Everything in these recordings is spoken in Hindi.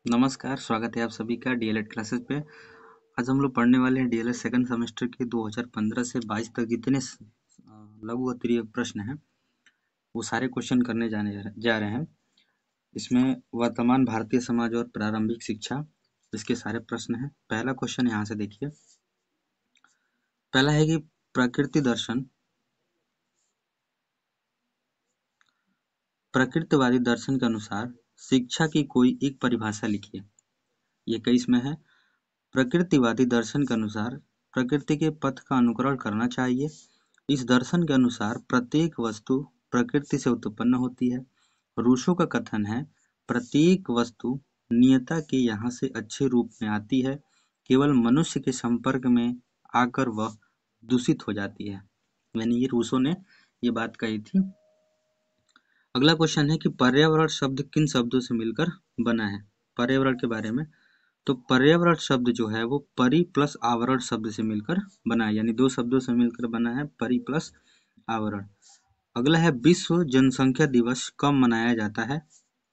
नमस्कार, स्वागत है आप सभी का डीएलएड क्लासेस पे। आज हम लोग पढ़ने वाले हैं डीएलएड सेकंड सेमेस्टर के 2015 से 22 तक जितने लघु उत्तरीय प्रश्न हैं वो सारे क्वेश्चन करने जा रहे हैं। इसमें वर्तमान भारतीय समाज और प्रारंभिक शिक्षा, इसके सारे प्रश्न हैं। पहला क्वेश्चन यहाँ से देखिए। पहला है कि प्रकृतिवादी दर्शन के अनुसार शिक्षा की कोई एक परिभाषा लिखिए। ये 21 में है। प्रकृतिवादी दर्शन के अनुसार प्रकृति के पथ का अनुकरण करना चाहिए। इस दर्शन के अनुसार प्रत्येक वस्तु प्रकृति से उत्पन्न होती है। रूसो का कथन है, प्रत्येक वस्तु नियता के यहाँ से अच्छे रूप में आती है, केवल मनुष्य के संपर्क में आकर वह दूषित हो जाती है। यानी ये रूसो ने ये बात कही थी। अगला क्वेश्चन है कि पर्यावरण शब्द किन शब्दों से मिलकर बना है। पर्यावरण के बारे में, तो पर्यावरण शब्द जो है वो परि प्लस आवरण शब्द से मिलकर बना है, यानी दो शब्दों से मिलकर बना है, परि प्लस आवरण। अगला है विश्व जनसंख्या दिवस कब मनाया जाता है।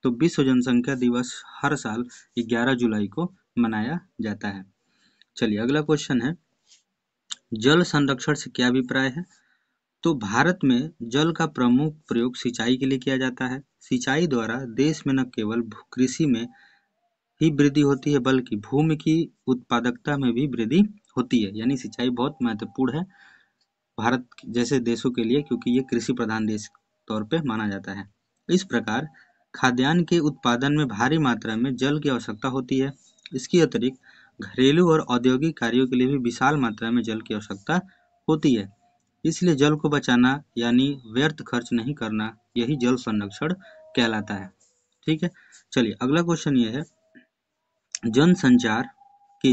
तो विश्व जनसंख्या दिवस हर साल 11 जुलाई को मनाया जाता है। चलिए अगला क्वेश्चन है, जल संरक्षण से क्या अभिप्राय है। तो भारत में जल का प्रमुख प्रयोग सिंचाई के लिए किया जाता है। सिंचाई द्वारा देश में न केवल कृषि में ही वृद्धि होती है बल्कि भूमि की उत्पादकता में भी वृद्धि होती है। यानी सिंचाई बहुत महत्वपूर्ण है भारत जैसे देशों के लिए, क्योंकि ये कृषि प्रधान देश तौर पे माना जाता है। इस प्रकार खाद्यान्न के उत्पादन में भारी मात्रा में जल की आवश्यकता होती है। इसके अतिरिक्त घरेलू और औद्योगिक कार्यों के लिए भी विशाल मात्रा में जल की आवश्यकता होती है। इसलिए जल को बचाना यानी व्यर्थ खर्च नहीं करना, यही जल संरक्षण कहलाता है। ठीक है, चलिए अगला क्वेश्चन ये है, जनसंचार के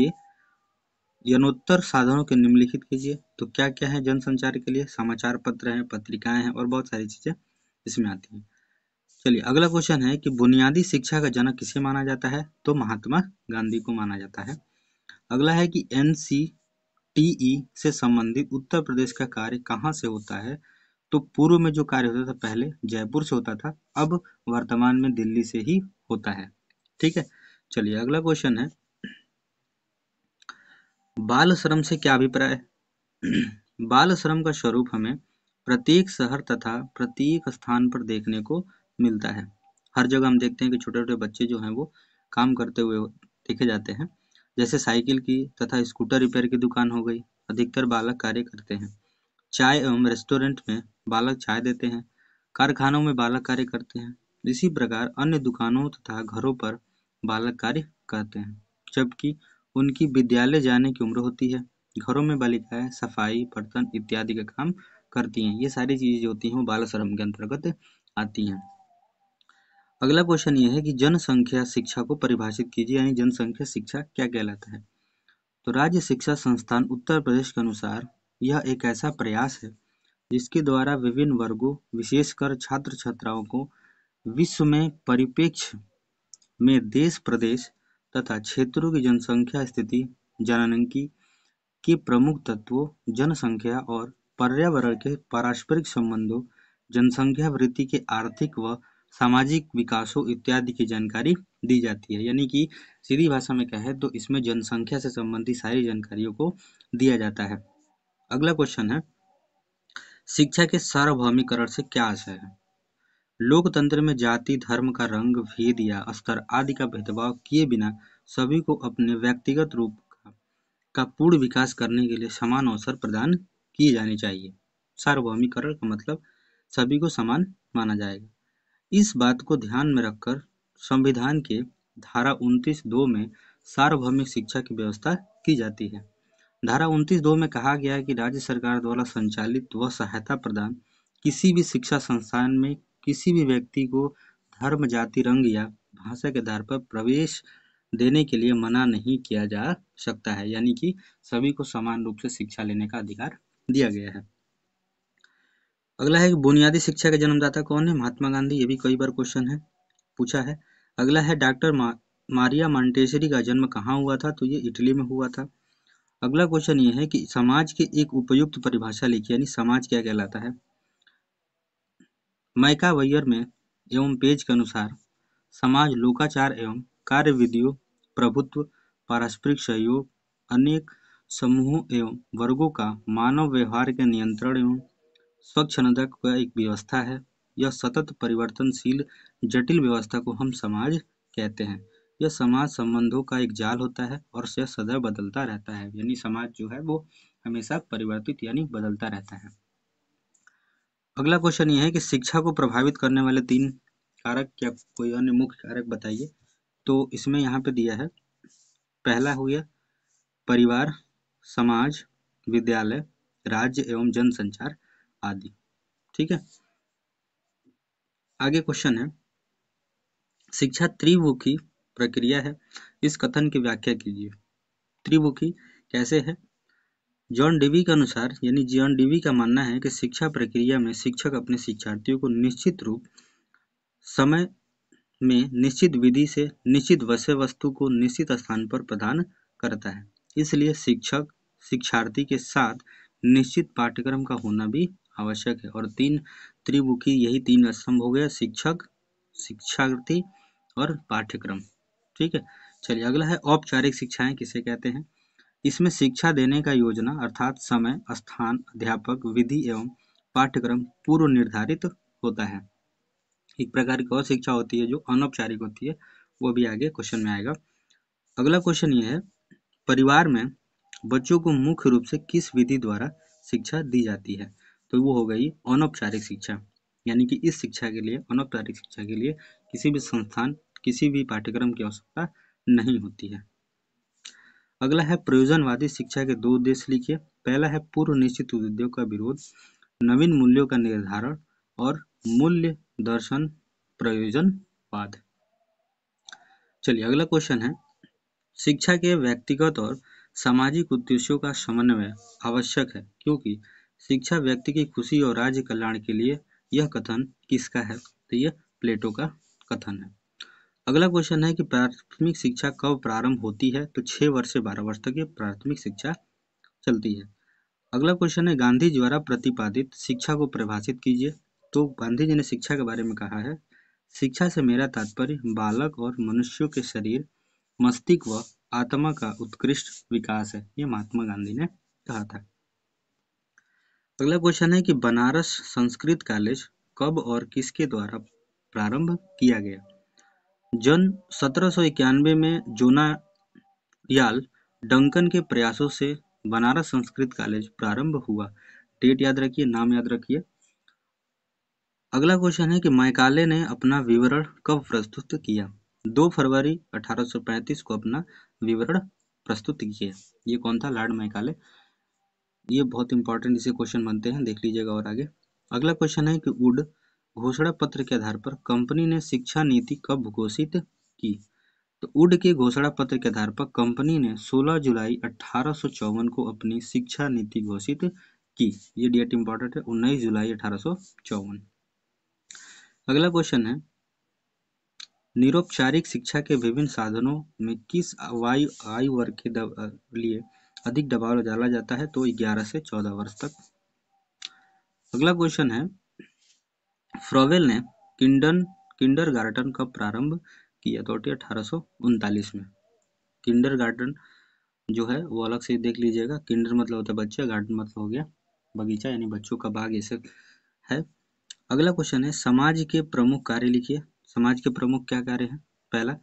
जनोत्तर साधनों के निम्नलिखित कीजिए। तो क्या क्या है जनसंचार के लिए, समाचार पत्र हैं, पत्रिकाएं हैं और बहुत सारी चीजें इसमें आती हैं। चलिए अगला क्वेश्चन है कि बुनियादी शिक्षा का जनक किसे माना जाता है। तो महात्मा गांधी को माना जाता है। अगला है कि एनसीटीई से संबंधित उत्तर प्रदेश का कार्य कहाँ से होता है। तो पूर्व में जो कार्य होता था पहले जयपुर से होता था, अब वर्तमान में दिल्ली से ही होता है। ठीक है, चलिए अगला क्वेश्चन है, बाल श्रम से क्या अभिप्राय है। बाल श्रम का स्वरूप हमें प्रत्येक शहर तथा प्रत्येक स्थान पर देखने को मिलता है। हर जगह हम देखते हैं कि छोटे छोटे बच्चे जो हैं वो काम करते हुए देखे जाते हैं। जैसे साइकिल की तथा स्कूटर रिपेयर की दुकान हो गई, अधिकतर बालक कार्य करते हैं। चाय एवं रेस्टोरेंट में बालक चाय देते हैं। कारखानों में बालक कार्य करते हैं। इसी प्रकार अन्य दुकानों तथा घरों पर बालक कार्य करते हैं, जबकि उनकी विद्यालय जाने की उम्र होती है। घरों में बालिकाएं सफाई, बर्तन इत्यादि का काम करती हैं। ये सारी चीजें जो होती हैं वो बाल श्रम के अंतर्गत आती हैं। अगला क्वेश्चन ये है कि जनसंख्या शिक्षा को परिभाषित कीजिए, यानी जनसंख्या शिक्षा क्या कहलाता है। तो राज्य शिक्षा संस्थान उत्तर प्रदेश के अनुसार यह एक ऐसा प्रयास है जिसके द्वारा विभिन्न वर्गों, विशेषकर छात्र छात्राओं को विश्व में परिप्रेक्ष्य में देश, प्रदेश तथा क्षेत्रों की जनसंख्या स्थिति, जननांकी के प्रमुख तत्वों, जनसंख्या और पर्यावरण के पारस्परिक संबंधों, जनसंख्या वृद्धि के आर्थिक व सामाजिक विकासों इत्यादि की जानकारी दी जाती है। यानी कि सीधी भाषा में कहे तो इसमें जनसंख्या से संबंधित सारी जानकारियों को दिया जाता है। अगला क्वेश्चन है, शिक्षा के सार्वभौमिकरण से क्या आशय है। लोकतंत्र में जाति, धर्म का रंग, भेद या स्तर आदि का भेदभाव किए बिना सभी को अपने व्यक्तिगत रूप का पूर्ण विकास करने के लिए समान अवसर प्रदान किए जाने चाहिए। सार्वभौमिकरण का मतलब सभी को समान माना जाएगा। इस बात को ध्यान में रखकर संविधान के धारा 29(2) में सार्वभौमिक शिक्षा की व्यवस्था की जाती है। धारा 29(2) में कहा गया है कि राज्य सरकार द्वारा संचालित व सहायता प्रदान किसी भी शिक्षा संस्थान में किसी भी व्यक्ति को धर्म, जाति, रंग या भाषा के आधार पर प्रवेश देने के लिए मना नहीं किया जा सकता है। यानी कि सभी को समान रूप से शिक्षा लेने का अधिकार दिया गया है। अगला है कि बुनियादी शिक्षा के जन्मदाता कौन है। महात्मा गांधी। ये भी कई बार क्वेश्चन है पूछा है। अगला है डॉक्टर मारिया मॉन्टेसरी का जन्म कहाँ हुआ था। तो ये इटली में हुआ था। अगला क्वेश्चन ये है कि समाज की एक उपयुक्त परिभाषा लिखिए, यानी समाज क्या कहलाता है। मैकावयर में एवं पेज के अनुसार समाज लोकाचार एवं कार्य विधियों, प्रभुत्व, पारस्परिक सहयोग, अनेक समूहों एवं वर्गों का मानव व्यवहार के नियंत्रण एवं स्वच्छंदक का एक व्यवस्था है। यह सतत परिवर्तनशील जटिल व्यवस्था को हम समाज कहते हैं। यह समाज संबंधों का एक जाल होता है और यह सदैव बदलता रहता है, यानी समाज जो है वो हमेशा परिवर्तित यानी बदलता रहता है। अगला क्वेश्चन यह है कि शिक्षा को प्रभावित करने वाले 3 कारक या कोई अन्य मुख्य कारक बताइए। तो इसमें यहाँ पे दिया है, पहला हुआ परिवार, समाज, विद्यालय, राज्य एवं जनसंचार आदि। ठीक है, आगे क्वेश्चन है, शिक्षा त्रिमुखी प्रक्रिया है, इस कथन की व्याख्या कीजिए। त्रिमुखी कैसे है? जॉन डेवी के अनुसार, यानी जॉन डेवी का मानना है कि शिक्षा प्रक्रिया में शिक्षक अपने शिक्षार्थियों को निश्चित रूप, समय में निश्चित विधि से निश्चित विषय वस्तु को निश्चित स्थान पर प्रदान करता है। इसलिए शिक्षक शिक्षार्थी के साथ निश्चित पाठ्यक्रम का होना भी आवश्यक है। और 3 त्रिमुखी यही 3 स्तंभ हो गया, शिक्षक, शिक्षार्थी और पाठ्यक्रम। ठीक है, चलिए अगला है औपचारिक शिक्षाएं किसे कहते हैं। इसमें शिक्षा देने का योजना अर्थात समय, स्थान, अध्यापक, विधि एवं पाठ्यक्रम पूर्व निर्धारित होता है। एक प्रकार की और शिक्षा होती है जो अनौपचारिक होती है, वो भी आगे क्वेश्चन में आएगा। अगला क्वेश्चन ये है, परिवार में बच्चों को मुख्य रूप से किस विधि द्वारा शिक्षा दी जाती है। तो वो हो गई अनौपचारिक शिक्षा, यानी कि इस शिक्षा के लिए, अनौपचारिक शिक्षा के लिए किसी भी संस्थान, किसी भी पाठ्यक्रम की आवश्यकता नहीं होती है। अगला है प्रयोजनवादी शिक्षा के 2 उद्देश्य लिखिए। पहला है पूर्व निश्चित उद्देश्यों का विरोध, नवीन मूल्यों का निर्धारण और मूल्य दर्शन प्रयोजनवाद। चलिए अगला क्वेश्चन है, शिक्षा के व्यक्तिगत और सामाजिक उद्देश्यों का समन्वय आवश्यक है क्योंकि शिक्षा व्यक्ति की खुशी और राज्य कल्याण के लिए। यह कथन किसका है? तो यह प्लेटो का कथन है। अगला क्वेश्चन है कि प्राथमिक शिक्षा कब प्रारंभ होती है। तो 6 वर्ष से 12 वर्ष तक ये प्राथमिक शिक्षा चलती है। अगला क्वेश्चन है, गांधी द्वारा प्रतिपादित शिक्षा को परिभाषित कीजिए। तो गांधी जी ने शिक्षा के बारे में कहा है, शिक्षा से मेरा तात्पर्य बालक और मनुष्यों के शरीर, मस्तिष्क व आत्मा का उत्कृष्ट विकास है। ये महात्मा गांधी ने कहा था। अगला क्वेश्चन है कि बनारस संस्कृत कॉलेज कब और किसके द्वारा प्रारंभ किया गया। 1791 में जोनायाल डंकन के प्रयासों से बनारस संस्कृत कॉलेज प्रारंभ हुआ। डेट याद रखिए, नाम याद रखिए। अगला क्वेश्चन है कि मैकाले ने अपना विवरण कब प्रस्तुत किया। 2 फरवरी 1835 को अपना विवरण प्रस्तुत किया। ये कौन था? Lord Macaulay. ये बहुत इंपॉर्टेंट इसे क्वेश्चन बनते हैं, देख लीजिएगा। और आगे अगला क्वेश्चन है कि वुड घोषणा पत्र के आधार पर कंपनी ने शिक्षा नीति कब घोषित की। तो वुड के घोषणा पत्र के आधार पर कंपनी ने 16 जुलाई 1854 को अपनी शिक्षा नीति घोषित की। ये डेट इंपॉर्टेंट है, 19 जुलाई 1854। अगला क्वेश्चन है, निरौपचारिक शिक्षा के विभिन्न साधनों में किस आयु वर्ग के लिए अधिक दबाव डाला जाता है। तो 11 से 14 वर्ष तक। अगला क्वेश्चन है, फ्रोवेल ने किंडरगार्टन कब प्रारंभ किया। तो 1839 में। किंडरगार्टन जो है वो अलग से देख लीजिएगा। किंडर मतलब होता है बच्चा, गार्डन मतलब हो गया बगीचा, यानी बच्चों का बाग ऐसे है। अगला क्वेश्चन है, समाज के प्रमुख कार्य लिखिए। समाज के प्रमुख क्या कार्य हैं। पहला,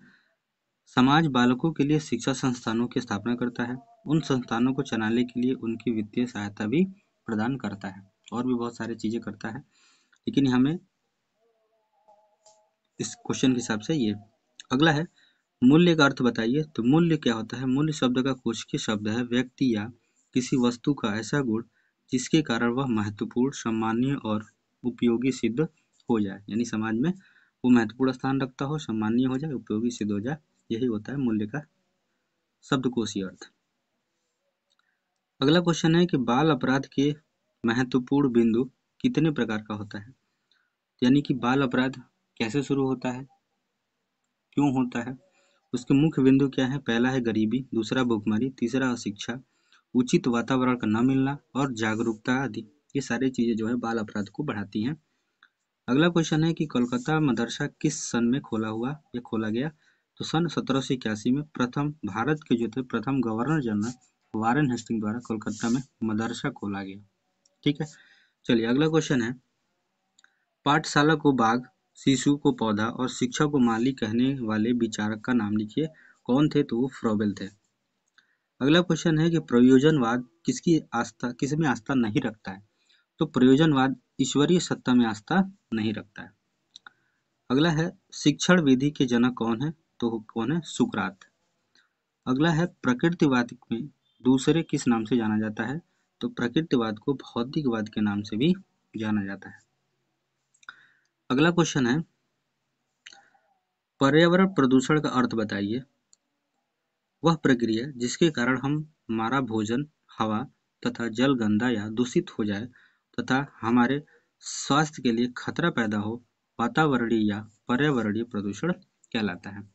समाज बालकों के लिए शिक्षा संस्थानों की स्थापना करता है। उन संस्थानों को चलाने के लिए उनकी वित्तीय सहायता भी प्रदान करता है। और भी बहुत सारी चीजें करता है, लेकिन हमें इस क्वेश्चन के हिसाब से ये। अगला है, मूल्य का अर्थ बताइए। तो मूल्य क्या होता है। मूल्य शब्द का कोशकीय शब्द है व्यक्ति या किसी वस्तु का ऐसा गुण जिसके कारण वह महत्वपूर्ण, सम्मानीय और उपयोगी सिद्ध हो जाए। यानी समाज में वो महत्वपूर्ण स्थान रखता हो, सम्मानीय हो जाए, उपयोगी सिद्ध हो जाए। यही होता है मूल्य का शब्दकोशीय अर्थ। अगला क्वेश्चन है कि बाल अपराध के महत्वपूर्ण बिंदु कितने प्रकार का होता है। यानी कि बाल अपराध कैसे शुरू होता है, क्यों होता है, उसके मुख्य बिंदु क्या है। पहला है गरीबी, दूसरा भुखमरी, तीसरा अशिक्षा, उचित वातावरण का न मिलना और जागरूकता आदि। ये सारी चीजें जो है बाल अपराध को बढ़ाती हैं। अगला क्वेश्चन है कि कोलकाता मदरसा किस सन में खोला गया। तो सन 1781 में प्रथम भारत के जो थे प्रथम गवर्नर जनरल वारेन हेस्टिंग द्वारा कोलकाता में मदरसा खोला गया। ठीक है, चलिए अगला क्वेश्चन है, पाठशाला को बाग, शिशु को पौधा और शिक्षा को माली कहने वाले विचारक का नाम लिखिए। कौन थे? तो वो फ्रोबेल थे। अगला क्वेश्चन है कि प्रयोजनवाद किसमें आस्था नहीं रखता है? तो प्रयोजनवाद ईश्वरीय सत्ता में आस्था नहीं रखता है। अगला है, शिक्षण विधि के जनक कौन है? तो कौन है? सुकरात। अगला है, प्रकृतिवाद में दूसरे किस नाम से जाना जाता है? तो प्रकृतिवाद को भौतिकवाद के नाम से भी जाना जाता है। अगला क्वेश्चन है, पर्यावरण प्रदूषण का अर्थ बताइए। वह प्रक्रिया जिसके कारण हमारा भोजन, हवा तथा जल गंदा या दूषित हो जाए तथा हमारे स्वास्थ्य के लिए खतरा पैदा हो, वातावरणीय या पर्यावरणीय प्रदूषण कहलाता है।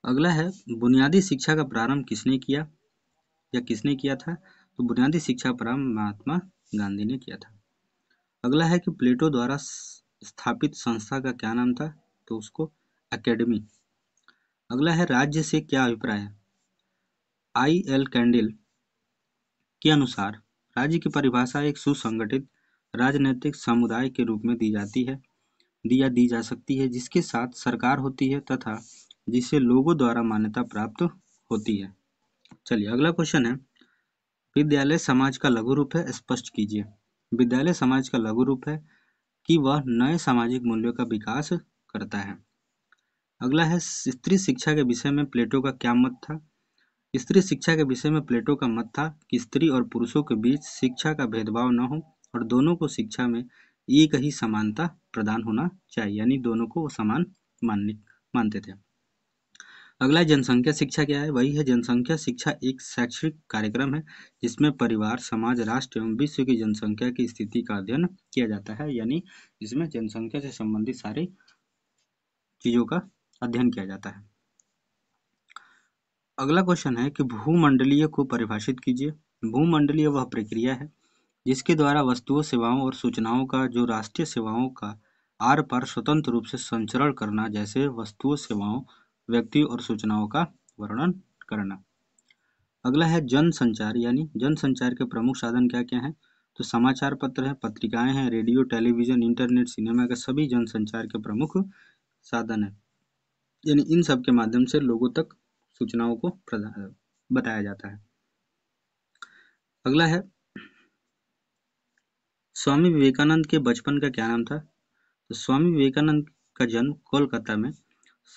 अगला है, बुनियादी शिक्षा का प्रारंभ किसने किया या किसने किया था? तो बुनियादी शिक्षा प्रारंभ महात्मा गांधी ने किया था। अगला है कि प्लेटो द्वारा स्थापित संस्था का क्या नाम था? तो उसको एकेडमी। अगला है, राज्य से क्या अभिप्राय है? आई.एल. कैंडिल के अनुसार राज्य की परिभाषा एक सुसंगठित राजनीतिक समुदाय के रूप में दी जा सकती है जिसके साथ सरकार होती है तथा जिसे लोगों द्वारा मान्यता प्राप्त होती है। चलिए अगला क्वेश्चन है, विद्यालय समाज का लघु रूप है, स्पष्ट कीजिए। विद्यालय समाज का लघु रूप है कि वह नए सामाजिक मूल्यों का विकास करता है। अगला है, स्त्री शिक्षा के विषय में प्लेटो का क्या मत था? स्त्री शिक्षा के विषय में प्लेटो का मत था कि स्त्री और पुरुषों के बीच शिक्षा का भेदभाव न हो और दोनों को शिक्षा में एक ही समानता प्रदान होना चाहिए, यानी दोनों को वो समान मानते थे। अगला जनसंख्या शिक्षा क्या है? वही है, जनसंख्या शिक्षा एक शैक्षिक कार्यक्रम है जिसमें परिवार, समाज, राष्ट्र एवं विश्व की जनसंख्या की स्थिति का अध्ययन किया जाता है, यानी इसमें जनसंख्या से संबंधित सारी चीजों का अध्ययन किया जाता है। अगला क्वेश्चन है कि भूमंडलीय को परिभाषित कीजिए। भूमंडलीय वह प्रक्रिया है जिसके द्वारा वस्तुओं, सेवाओं और सूचनाओं का जो राष्ट्रीय सेवाओं का आर पार स्वतंत्र रूप से संचरण करना, जैसे वस्तुओं, सेवाओं, व्यक्ति और सूचनाओं का वर्णन करना। अगला है जनसंचार, यानी जनसंचार के प्रमुख साधन क्या क्या हैं? तो समाचार पत्र है, पत्रिकाएं हैं, रेडियो, टेलीविजन, इंटरनेट, सिनेमा के सभी जनसंचार के प्रमुख साधन है, यानी इन सब के माध्यम से लोगों तक सूचनाओं को बताया जाता है। अगला है, स्वामी विवेकानंद के बचपन का क्या नाम था? तो स्वामी विवेकानंद का जन्म कोलकाता में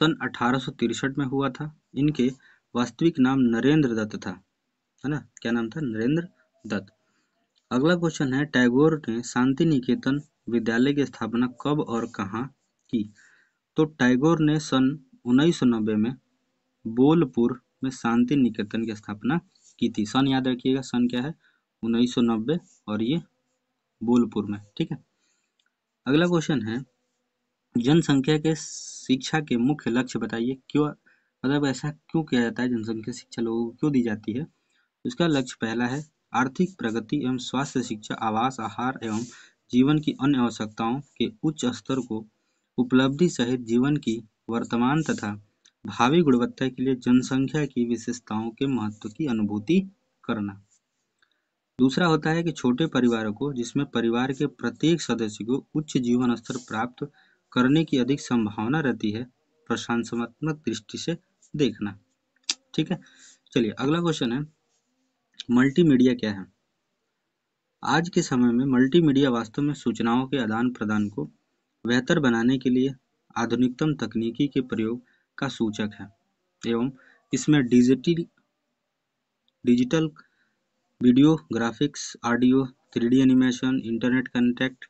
सन 1863 में हुआ था। इनके वास्तविक नाम नरेंद्र दत्त था, है ना? क्या नाम था? नरेंद्र दत्त। अगला क्वेश्चन है, टैगोर ने शांति निकेतन विद्यालय की स्थापना कब और कहाँ की? तो टैगोर ने सन 1990 में बोलपुर में शांति निकेतन की स्थापना की थी। सन याद रखिएगा, सन क्या है? 1990, और ये बोलपुर में। ठीक है, अगला क्वेश्चन है, जनसंख्या के शिक्षा के मुख्य लक्ष्य बताइए। क्यों, मतलब ऐसा क्यों किया जाता है, जनसंख्या शिक्षा लोगों को क्यों दी जाती है? इसका लक्ष्य पहला है आर्थिक प्रगति एवं स्वास्थ्य शिक्षा, आवास, आहार एवं जीवन की अन्य आवश्यकताओं के उच्च स्तर को उपलब्धि सहित जीवन की वर्तमान तथा भावी गुणवत्ता के लिए जनसंख्या की विशेषताओं के महत्व की अनुभूति करना। दूसरा होता है कि छोटे परिवारों को, जिसमें परिवार के प्रत्येक सदस्य को उच्च जीवन स्तर प्राप्त करने की अधिक संभावना रहती है, प्रशंसात्मक दृष्टि से देखना। ठीक है, चलिए अगला क्वेश्चन है, मल्टीमीडिया क्या है? आज के समय में मल्टीमीडिया वास्तव में सूचनाओं के आदान प्रदान को बेहतर बनाने के लिए आधुनिकतम तकनीकी के प्रयोग का सूचक है एवं इसमें digital video, graphics, audio, 3D animation, internet connect,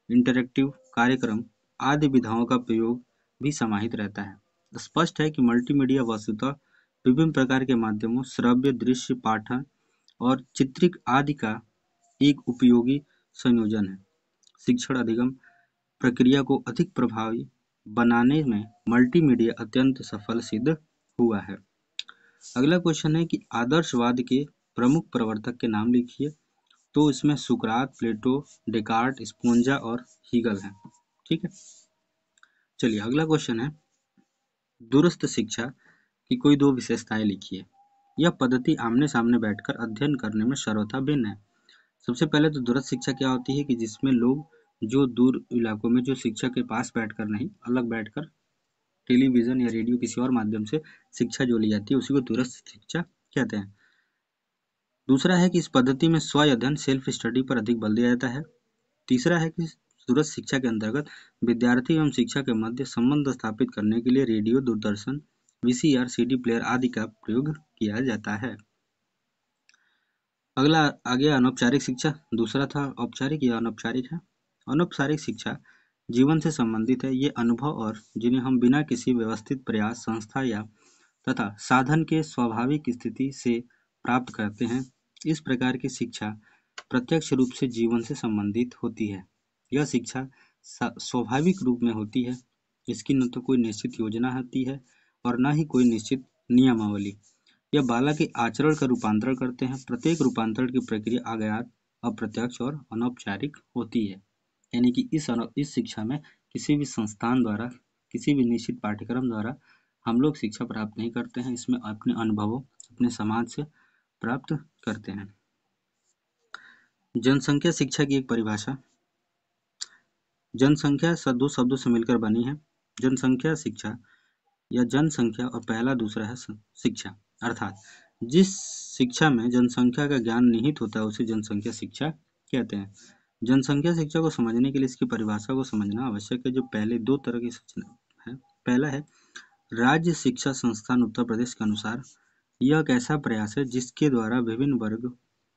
interactive कार्यक्रम आदि विधाओं का प्रयोग भी समाहित रहता है। स्पष्ट है कि मल्टीमीडिया वस्तुतः विभिन्न प्रकार के माध्यमों, श्रव्य, दृश्य, पाठन और चित्रिक आदि का एक उपयोगी संयोजन है। शिक्षण अधिगम प्रक्रिया को अधिक प्रभावी बनाने में मल्टीमीडिया अत्यंत सफल सिद्ध हुआ है। अगला क्वेश्चन है कि आदर्शवाद के प्रमुख प्रवर्तक के नाम लिखिए। तो इसमें सुकरात, प्लेटो, डेकार्ट, स्पिनोजा और हीगल हैं। ठीक है, चलिए अगला क्वेश्चन है, दूरस्थ शिक्षा की कोई दो विशेषताएं लिखिए। यह पद्धति आमने सामने बैठकर अध्ययन करने में सर्वथा भिन्न है। सबसे पहले तो दूरस्थ शिक्षा क्या होती है कि जिसमें लोग जो दूर इलाकों में जो शिक्षक के पास बैठकर नहीं, अलग बैठकर टेलीविजन या रेडियो किसी और माध्यम से शिक्षा जो ली जाती है उसी को दूरस्थ शिक्षा कहते हैं। दूसरा है कि इस पद्धति में स्व अध्ययन सेल्फ स्टडी पर अधिक बल दिया जाता है। तीसरा है कि दूरस्थ शिक्षा के अंतर्गत विद्यार्थी एवं शिक्षा के मध्य संबंध स्थापित करने के लिए radio, Doordarshan, VCR, CD player आदि का प्रयोग किया जाता है। अगला आ गया अनौपचारिक शिक्षा। दूसरा था औपचारिक या अनौपचारिक है। अनौपचारिक शिक्षा जीवन से संबंधित है। ये अनुभव और जिन्हें हम बिना किसी व्यवस्थित प्रयास, संस्था या तथा साधन के स्वाभाविक स्थिति से प्राप्त करते हैं। इस प्रकार की शिक्षा प्रत्यक्ष रूप से जीवन से संबंधित होती है। यह शिक्षा स्वाभाविक रूप में होती है। इसकी न तो कोई निश्चित योजना होती है और न ही कोई निश्चित नियमावली। यह बालक के आचरण का रूपांतरण करते हैं। प्रत्येक रूपांतरण की प्रक्रिया अज्ञात, अप्रत्यक्ष और अनौपचारिक होती है। यानी कि इस शिक्षा में किसी भी संस्थान द्वारा, किसी भी निश्चित पाठ्यक्रम द्वारा हम लोग शिक्षा प्राप्त नहीं करते हैं। इसमें अपने अनुभवों, अपने समाज से प्राप्त करते हैं। जनसंख्या शिक्षा की एक परिभाषा। जनसंख्या दो शब्दों से मिलकर बनी है। जनसंख्या शिक्षा या जनसंख्या और पहला दूसरा है शिक्षा, अर्थात जिस शिक्षा में जनसंख्या का ज्ञान निहित होता है उसे जनसंख्या शिक्षा कहते हैं। जनसंख्या शिक्षा को समझने के लिए इसकी परिभाषा को समझना आवश्यक है। जो पहले दो तरह की शिक्षा है। पहला है राज्य शिक्षा संस्थान उत्तर प्रदेश के अनुसार यह एक ऐसा प्रयास है जिसके द्वारा विभिन्न वर्ग,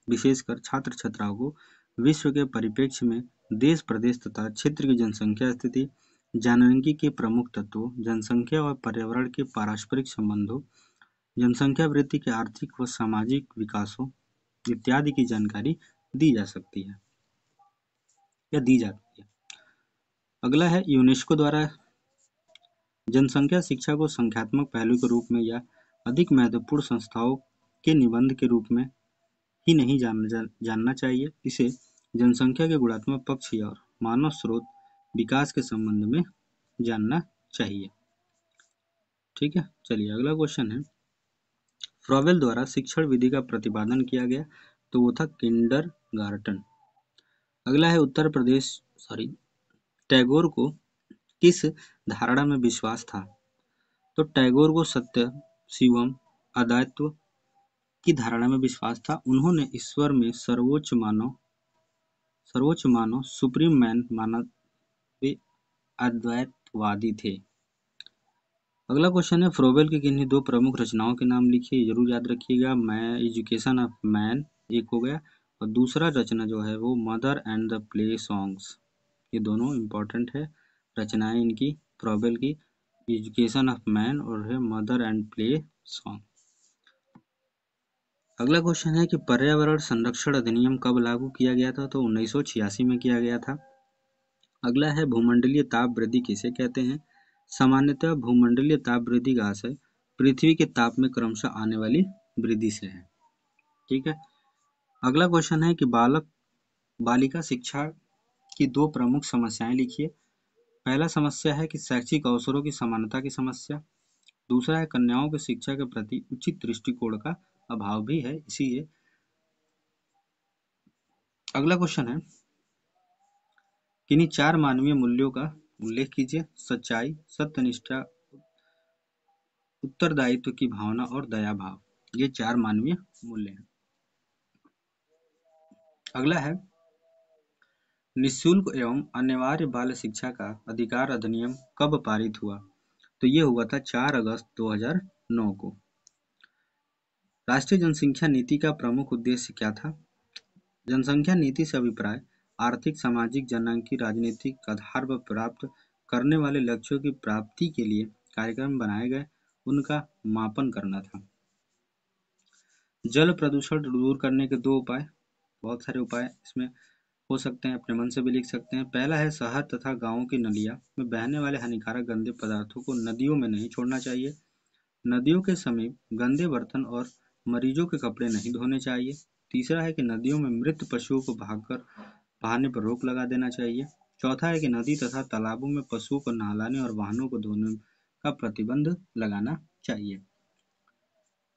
विशेषकर छात्र छात्राओं को विश्व के परिप्रेक्ष्य में देश, प्रदेश तथा क्षेत्र की जनसंख्या स्थिति, जननांगी के प्रमुख तत्वों, जनसंख्या और पर्यावरण के पारस्परिक संबंधों, जनसंख्या वृद्धि के आर्थिक व सामाजिक विकासों इत्यादि की जानकारी दी जा सकती है या दी जाती है। अगला है यूनेस्को द्वारा जनसंख्या शिक्षा को संख्यात्मक पहलू के रूप में या अधिक महत्वपूर्ण संस्थाओं के निबंध के रूप में ही नहीं जानना चाहिए। इसे जनसंख्या के गुणात्मक पक्ष और मानव स्रोत विकास के संबंध में जानना चाहिए। ठीक है, चलिए अगला क्वेश्चन है। फ्रॉवेल द्वारा शिक्षण विधि का प्रतिपादन किया गया तो वो था किंडरगार्टन। अगला है टैगोर को किस धारणा में विश्वास था? तो टैगोर को सत्य, शिवम, अद्वैत्व की धारणा में विश्वास था। उन्होंने ईश्वर में सर्वोच्च मानव सुप्रीम मैन माना। वे अद्वैतवादी थे। अगला क्वेश्चन है फ्रोवेल की किन्हीं दो प्रमुख रचनाओं के नाम लिखिए। जरूर याद रखिएगा, एजुकेशन ऑफ मैन एक हो गया और दूसरा रचना जो है वो mother and the play songs. ये दोनों इम्पोर्टेंट है रचनाएं इनकी, फ्रोवेल की, एजुकेशन ऑफ मैन और है मदर एंड प्ले सॉन्ग। अगला क्वेश्चन है कि पर्यावरण संरक्षण अधिनियम कब लागू किया गया था? तो 1986 में किया गया था। अगला है भूमंडलीय ताप वृद्धि किसे कहते हैं? सामान्यतः भूमंडलीय ताप वृद्धि का आशय पृथ्वी के ताप में क्रमशः आने वाली वृद्धि से है। ठीक है, अगला क्वेश्चन है कि बालिका शिक्षा की दो प्रमुख समस्याएं लिखिए। पहला समस्या है कि शैक्षिक अवसरों की समानता की समस्या। दूसरा है कन्याओं की शिक्षा के प्रति उचित दृष्टिकोण का अभाव भी है। इसीलिए अगला क्वेश्चन है किन्हीं चार मानवीय मूल्यों का उल्लेख कीजिए। सच्चाई, सत्यनिष्ठा, उत्तरदायित्व की भावना और दया भाव, ये चार मानवीय मूल्य हैं। अगला है निःशुल्क एवं अनिवार्य बाल शिक्षा का अधिकार अधिनियम कब पारित हुआ? तो ये हुआ था 4 अगस्त 2009 को। राष्ट्रीय जनसंख्या नीति का प्रमुख उद्देश्य क्या था? जनसंख्या नीति से अभिप्राय आर्थिक, सामाजिक, जननांगी, राजनीतिक आधार पर प्राप्त करने वाले लक्ष्यों की प्राप्ति के लिए कार्यक्रम बनाए गए, उनका मापन करना था। जल प्रदूषण दूर करने के दो उपाय, बहुत सारे उपाय इसमें हो सकते हैं, अपने मन से भी लिख सकते हैं। पहला है शहर तथा गांवों की नलियां में बहने वाले हानिकारक गंदे पदार्थों को नदियों में नहीं छोड़ना चाहिए। नदियों के समीप गंदे बर्तन और मरीजों के कपड़े नहीं धोने चाहिए। तीसरा है कि नदियों में मृत पशुओं को बहाने पर रोक लगा देना चाहिए। चौथा है कि नदी तथा तालाबों में पशुओं को नहलाने और वाहनों को धोने का प्रतिबंध लगाना चाहिए।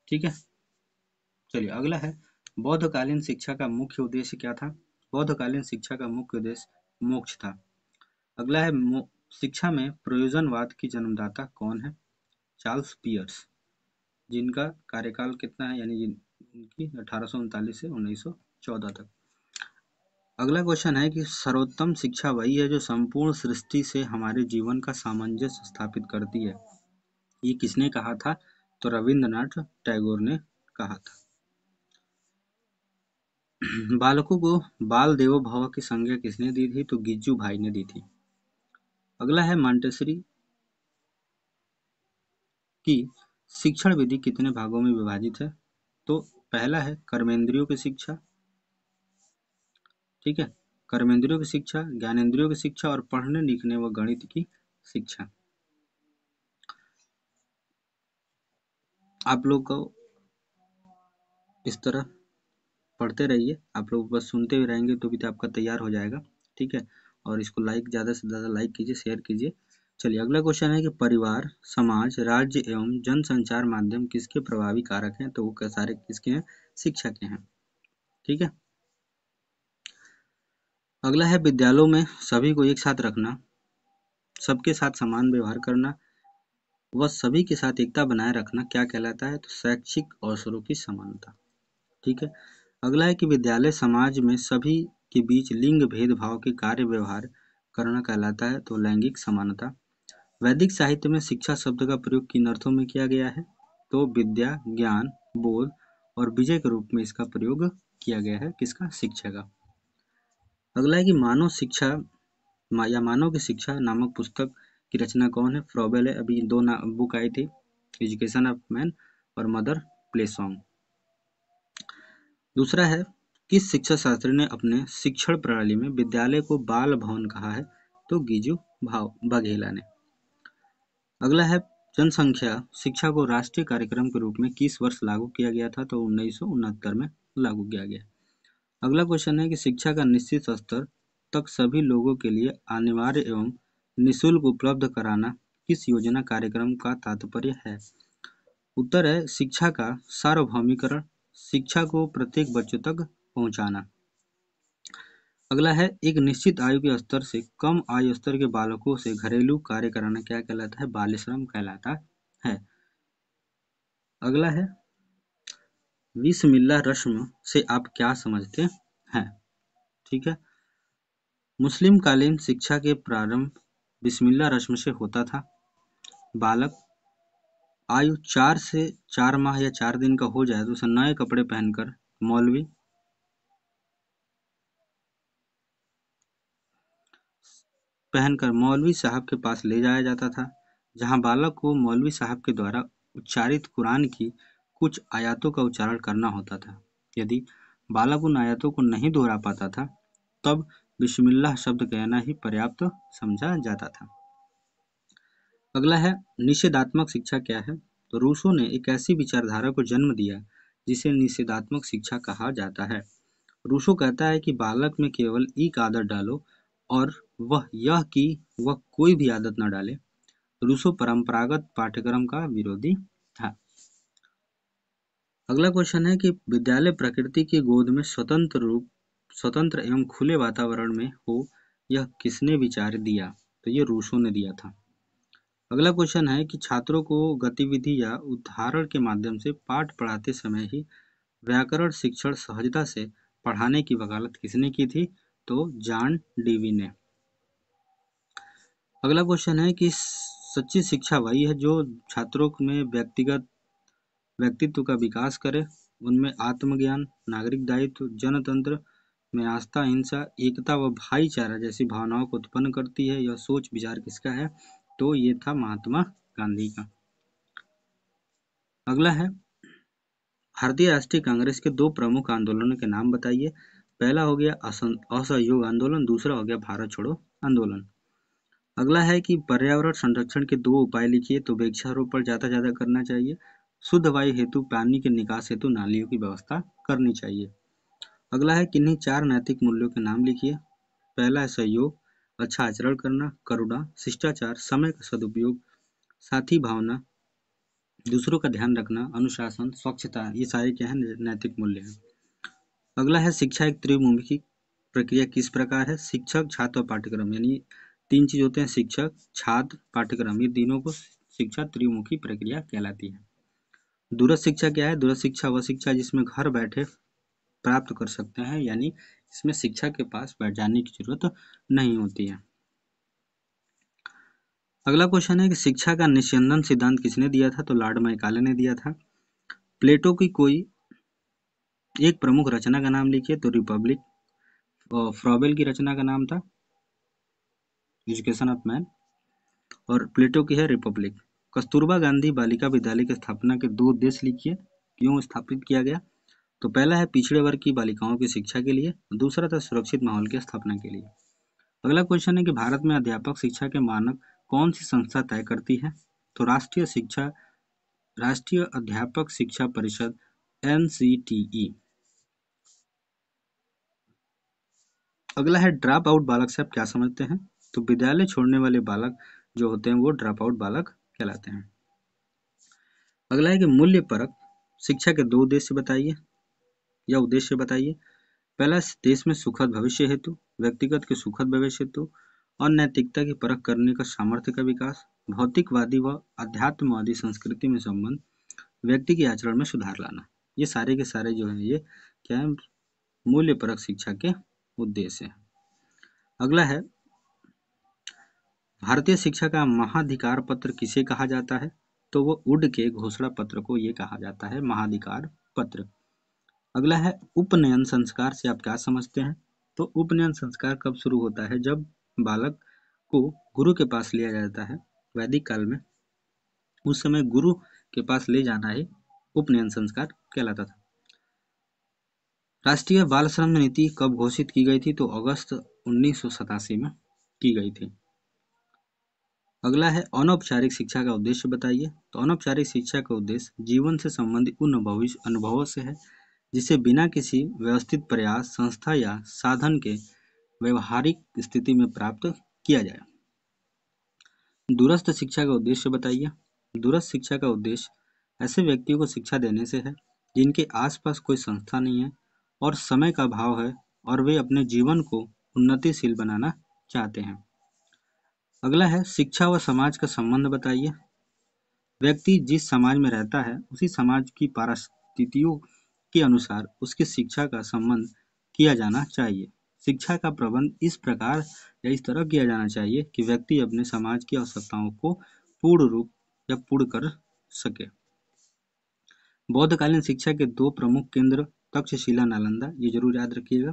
ठीक है, चलिए अगला है बौद्धकालीन शिक्षा का मुख्य उद्देश्य क्या था। बौद्धकालीन शिक्षा का मुख्य उद्देश्य मोक्ष था। अगला है शिक्षा में प्रयोजनवाद की जन्मदाता कौन है। चार्ल्स पियर्स, जिनका कार्यकाल कितना है, यानी उनकी 1839 से 1914 तक। अगला क्वेश्चन है कि सर्वोत्तम शिक्षा वही है जो संपूर्ण सृष्टि से हमारे जीवन का सामंजस्य स्थापित करती है। ये किसने कहा था, तो रविंद्रनाथ टैगोर ने कहा था। बालकों को बाल देवो भव की संज्ञा किसने दी थी, तो गिज्जू भाई ने दी थी। अगला है मॉन्टेसरी की शिक्षण विधि कितने भागों में विभाजित है, तो पहला है कर्मेंद्रियों की शिक्षा, ठीक है, कर्मेंद्रियों की शिक्षा, ज्ञानेंद्रियों की शिक्षा और पढ़ने लिखने व गणित की शिक्षा। आप लोग को इस तरह पढ़ते रहिए, आप लोग बस सुनते हुए रहेंगे तो भी तो आपका तैयार हो जाएगा। ठीक है, और इसको लाइक ज़्यादा से ज़्यादा लाइक कीजिए, शेयर कीजिए। चलिए अगला क्वेश्चन है कि परिवार, समाज, राज्य एवं जनसंचार माध्यम किसके प्रभावी कारक हैं, तो वो सारे किसके हैं, शिक्षा के हैं। ठीक है, अगला है विद्यालयों में सभी को एक साथ रखना, सबके साथ समान व्यवहार करना व सभी के साथ एकता बनाए रखना क्या कहलाता है, तो शैक्षिक अवसरों की समानता। ठीक है, अगला है कि विद्यालय समाज में सभी के बीच लिंग भेदभाव के कार्य व्यवहार करना कहलाता है, तो लैंगिक समानता। वैदिक साहित्य में शिक्षा शब्द का प्रयोग किन अर्थों में किया गया है, तो विद्या, ज्ञान, बोध और विजय के रूप में इसका प्रयोग किया गया है, किसका, शिक्षा का। अगला है कि मानव शिक्षा या मानव की शिक्षा नामक पुस्तक की रचना कौन है, फ्रॉबेल है। अभी दो बुक आई थी, एजुकेशन ऑफ मैन और मदर प्लेसोंग। दूसरा है किस शिक्षा शास्त्री ने अपने शिक्षण प्रणाली में विद्यालय को बाल भवन कहा है, तो गिजू बघेला ने। अगला है जनसंख्या शिक्षा को राष्ट्रीय कार्यक्रम के रूप में किस वर्ष लागू किया गया था, तो 1969 में लागू किया गया। अगला क्वेश्चन है कि शिक्षा का निश्चित स्तर तक सभी लोगों के लिए अनिवार्य एवं निःशुल्क उपलब्ध कराना किस योजना कार्यक्रम का तात्पर्य है। उत्तर है शिक्षा का सार्वभौमिकरण, शिक्षा को प्रत्येक बच्चों तक पहुंचाना। अगला है एक निश्चित आयु के स्तर से कम आयु स्तर के बालकों से घरेलू कार्य कराना क्या कहलाता है, बाल श्रम कहलाता है। अगला है बिस्मिल्लाह रस्म से आप क्या समझते हैं। ठीक है, मुस्लिम कालीन शिक्षा के प्रारंभ बिस्मिल्लाह रस्म से होता था। बालक आयु 4 से 4 माह या 4 दिन का हो जाए तो उसे नए कपड़े पहनकर मौलवी साहब के पास ले जाया जाता था, जहां बालक को मौलवी साहब के द्वारा उच्चारित कुरान की कुछ आयतों का उच्चारण करना होता था। यदि बालक उन आयतों को नहीं दोहरा पाता था तब बिस्मिल्लाह शब्द कहना ही पर्याप्त समझा जाता था। अगला है निषेधात्मक शिक्षा क्या है, तो रूसो ने एक ऐसी विचारधारा को जन्म दिया जिसे निषेधात्मक शिक्षा कहा जाता है। रूसो कहता है कि बालक में केवल एक आदत डालो और वह यह कि वह कोई भी आदत न डाले। रूसो परंपरागत पाठ्यक्रम का विरोधी था। अगला क्वेश्चन है कि विद्यालय प्रकृति की गोद में स्वतंत्र एवं खुले वातावरण में हो, यह किसने विचार दिया, तो ये रूसो ने दिया था। अगला क्वेश्चन है कि छात्रों को गतिविधि या उदाहरण के माध्यम से पाठ पढ़ाते समय ही व्याकरण शिक्षण सहजता से पढ़ाने की वकालत किसने की थी, तो जॉन डेवी ने। अगला क्वेश्चन है कि सच्ची शिक्षा वही है जो छात्रों में व्यक्तित्व का विकास करे, उनमें आत्मज्ञान, नागरिक दायित्व, जनतंत्र में आस्था, अहिंसा, एकता व भाईचारा जैसी भावनाओं को उत्पन्न करती है। यह सोच विचार किसका है, तो ये था महात्मा गांधी का। अगला है भारतीय राष्ट्रीय कांग्रेस के दो प्रमुख आंदोलनों के नाम बताइए। पहला हो गया असहयोग आंदोलन, दूसरा हो गया भारत छोड़ो आंदोलन। अगला है कि पर्यावरण संरक्षण के दो उपाय लिखिए, तो वृक्षारोपण ज्यादा करना चाहिए, शुद्ध वायु हेतु पानी के निकास हेतु नालियों की व्यवस्था करनी चाहिए। अगला है किन्हीं 4 नैतिक मूल्यों के नाम लिखिए। पहला है सहयोग, अच्छा आचरण करना, करुणा, शिष्टाचार, समय का सदुपयोग, साथी भावना, दूसरों का ध्यान रखना, अनुशासन, स्वच्छता, ये सारे क्या है नैतिक मूल्य हैं। अगला है शिक्षा एक त्रिमुखी प्रक्रिया किस प्रकार है। शिक्षक, छात्र और पाठ्यक्रम, यानी 3 चीज होते हैं, शिक्षक, छात्र, पाठ्यक्रम, ये तीनों को शिक्षा त्रिमुखी प्रक्रिया कहलाती है। दूरस्थ शिक्षा क्या है। दूरस्थ शिक्षा वह शिक्षा जिसमें घर बैठे प्राप्त कर सकते हैं, यानी इसमें शिक्षक के पास बैठ जाने की जरूरत नहीं होती है। अगला क्वेश्चन है कि शिक्षा का निस्यंदन सिद्धांत किसने दिया था। तो लॉर्ड मैकाले ने दिया था। प्लेटो की कोई एक प्रमुख रचना का नाम लिखिए। तो रिपब्लिक। फ्रॉबेल की रचना का नाम था एजुकेशन ऑफ मैन, और प्लेटो की है रिपब्लिक। कस्तूरबा गांधी बालिका विद्यालय की स्थापना के 2 उद्देश्य लिखिए, क्यों स्थापित किया गया। तो पहला है पिछड़े वर्ग की बालिकाओं की शिक्षा के लिए, दूसरा था सुरक्षित माहौल की स्थापना के लिए। अगला क्वेश्चन है कि भारत में अध्यापक शिक्षा के मानक कौन सी संस्था तय करती है। तो राष्ट्रीय अध्यापक शिक्षा परिषद NCTE। अगला है ड्रॉप आउट बालक से आप क्या समझते हैं। तो विद्यालय छोड़ने वाले बालक जो होते हैं वो ड्रॉप आउट बालक कहलाते हैं। अगला है कि मूल्य परक शिक्षा के 2 उद्देश्य बताइए या उद्देश्य बताइए। पहला, देश में सुखद भविष्य हेतु, व्यक्तिगत के सुखद भविष्य हेतु और नैतिकता की परख करने का सामर्थ्य का विकास, भौतिकवादी व अध्यात्मवादी संस्कृति में संबंध, व्यक्ति के आचरण में सुधार लाना। ये सारे के सारे जो है ये क्या है मूल्य परक शिक्षा के उद्देश्य है। अगला है भारतीय शिक्षा का महाधिकार पत्र किसे कहा जाता है। तो वो वुड के घोषणा पत्र को ये कहा जाता है महाधिकार पत्र। अगला है उपनयन संस्कार से आप क्या समझते हैं। तो उपनयन संस्कार कब शुरू होता है, जब बालक को गुरु के पास लिया जाता है। वैदिक काल में उस समय गुरु के पास ले जाना ही उपनयन संस्कार कहलाता था। राष्ट्रीय बाल श्रम नीति कब घोषित की गई थी। तो अगस्त 1987 में की गई थी। अगला है अनौपचारिक शिक्षा का उद्देश्य बताइए। तो अनौपचारिक शिक्षा का उद्देश्य जीवन से संबंधित उन अनुभवों से है जिसे बिना किसी व्यवस्थित प्रयास, संस्था या साधन के व्यवहारिक स्थिति में प्राप्त किया जाए। दूरस्थ शिक्षा का उद्देश्य बताइए। दूरस्थ शिक्षा का उद्देश्य ऐसे व्यक्तियों को शिक्षा देने से है जिनके आसपास कोई संस्था नहीं है और समय का अभाव है और वे अपने जीवन को उन्नतिशील बनाना चाहते हैं। अगला है शिक्षा व समाज का संबंध बताइए। व्यक्ति जिस समाज में रहता है उसी समाज की परिस्थितियों के अनुसार उसकी शिक्षा का संबंध किया जाना चाहिए। शिक्षा का प्रबंध इस प्रकार या इस तरह किया जाना चाहिए कि व्यक्ति अपने समाज की आवश्यकताओं को पूर्ण कर सके। बौद्धकालीन शिक्षा के 2 प्रमुख केंद्र तक्षशिला, नालंदा, ये जरूर याद रखिएगा।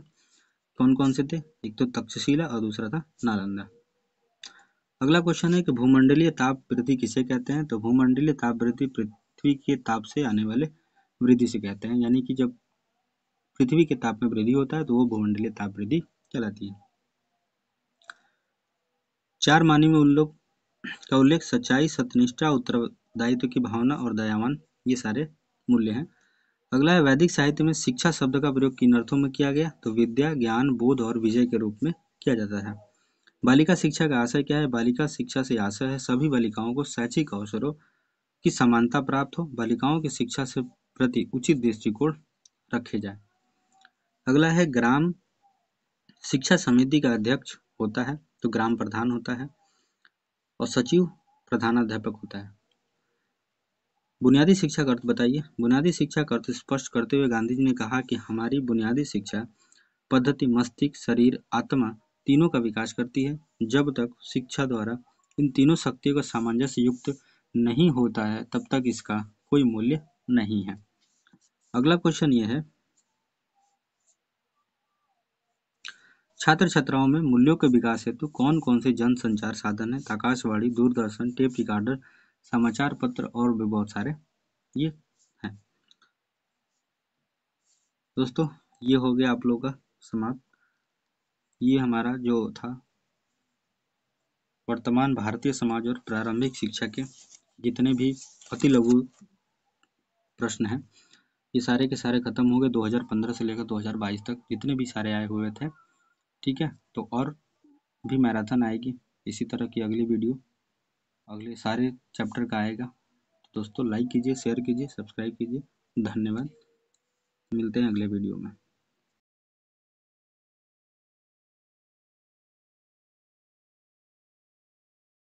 कौन कौन से थे, एक तो तक्षशिला और दूसरा था नालंदा। अगला क्वेश्चन है कि भूमंडलीय ताप वृद्धि किसे कहते हैं। तो भूमंडलीय ताप वृद्धि पृथ्वी के ताप से आने वाले वृद्धि से कहते हैं, यानी कि जब पृथ्वी के ताप में वृद्धि होता है तो वो भूमंडलीय ताप वृद्धि कहलाती है। 4 मानवीय मूल्यों का उल्लेख सच्चाई, सत्यनिष्ठा, उत्तरदायित्व की भावना और दयावान, ये सारे मूल्य हैं। अगला है वैदिक साहित्य में शिक्षा शब्द का प्रयोग किन अर्थों में किया गया। तो विद्या, ज्ञान, बोध और विजय के रूप में किया जाता है। बालिका शिक्षा का आशय क्या है। बालिका शिक्षा से आशय है सभी बालिकाओं को शैक्षिक अवसरों की समानता प्राप्त हो, बालिकाओं की शिक्षा से प्रति उचित दृष्टिकोण रखे जाए। अगला है ग्राम शिक्षा समिति का अध्यक्ष होता है तो ग्राम प्रधान होता है और सचिव प्रधानाध्यापक होता है। बुनियादी शिक्षा का अर्थ बताइए। बुनियादी शिक्षा का अर्थ स्पष्ट करते हुए गांधी जी ने कहा कि हमारी बुनियादी शिक्षा पद्धति मस्तिष्क, शरीर, आत्मा तीनों का विकास करती है। जब तक शिक्षा द्वारा इन तीनों शक्तियों का सामंजस्य युक्त नहीं होता है तब तक इसका कोई मूल्य नहीं है। अगला क्वेश्चन ये है छात्र छात्राओं में मूल्यों के विकास हेतु कौन कौन से जन संचार साधन है। आकाशवाणी, दूरदर्शन, टेप रिकॉर्डर, समाचार पत्र और भी बहुत सारे ये हैं। दोस्तों ये हो गया आप लोगों का समाप्त। ये हमारा जो था वर्तमान भारतीय समाज और प्रारंभिक शिक्षा के जितने भी अति लघु प्रश्न हैं ये सारे के सारे खत्म हो गए 2015 से लेकर 2022 तक जितने भी सारे आए हुए थे। ठीक है, तो और भी मैराथन आएगी इसी तरह की अगली वीडियो अगले सारे चैप्टर का आएगा। तो दोस्तों लाइक कीजिए, शेयर कीजिए, सब्सक्राइब कीजिए। धन्यवाद। मिलते हैं अगले वीडियो में।